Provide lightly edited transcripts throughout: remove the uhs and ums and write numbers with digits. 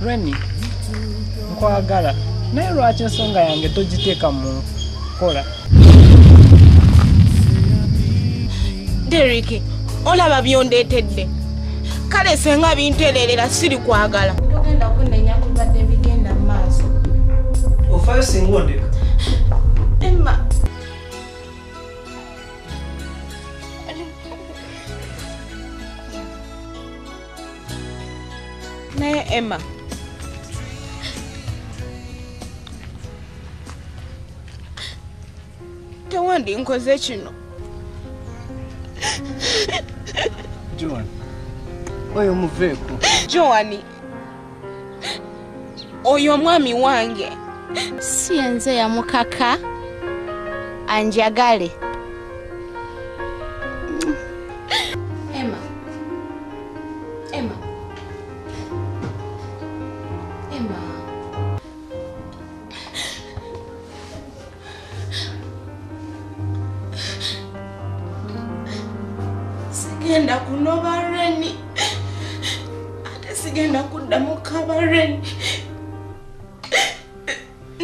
Reni, nkwagala. Naye lwaki ensonga yange togiteeka mu nkola? Derek, olaba byondeetedde. Kale senga bintereerera siri kwagala. Togenda kunenya kubadde bigenda mu maaso. Ofaayo singa ondeka. Emma. Naye Emma. Tewandi nkoze kino. Joan. Oyo muveeko. Joani. Oyo omwami wange. Si yenze ya mukaka. Anjagale. Emma. Emma. Emma. Sigenda kunoba Reni. Ate sigenda kuddamu kaba Reni.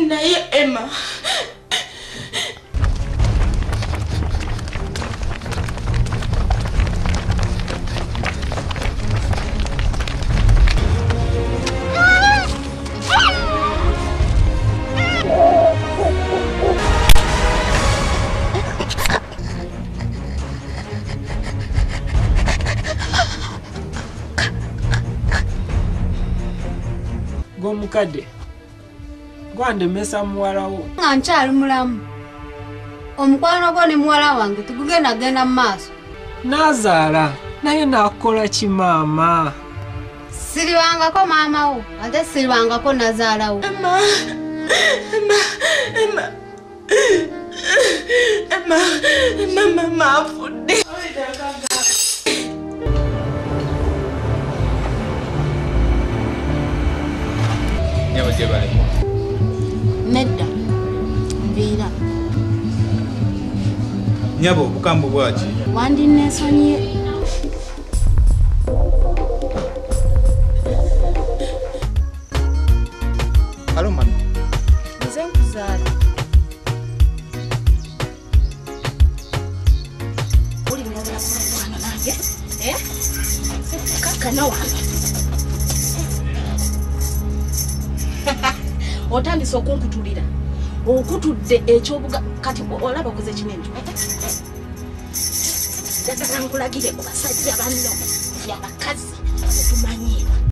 Naye Emma. Gomukadde. Gwandemesa muwala wo. Nga nkyali mulamu. Omukwano gwo ne muwala wange tugenda genda mu maaso. Nazaala. Naye nakola ki maama? Siriwangako maama wo ate siriwangako nazaala wo. Emma. Emma. Emma. Emma. Emma mama afudde. Nyabo jebale. Nedda. Mbiira. Nyabo bukambu bwaki. Wandi nesonye. Halo mami. Nze nkuzaala. Uli mwana mwana nange. Kaka nawa. Otandise okunkutulira. Okutudde ekyobuga kati olaba koze kinenjo. Njagala nkulagire ku basajja banno yabakazi tumanyiirwa.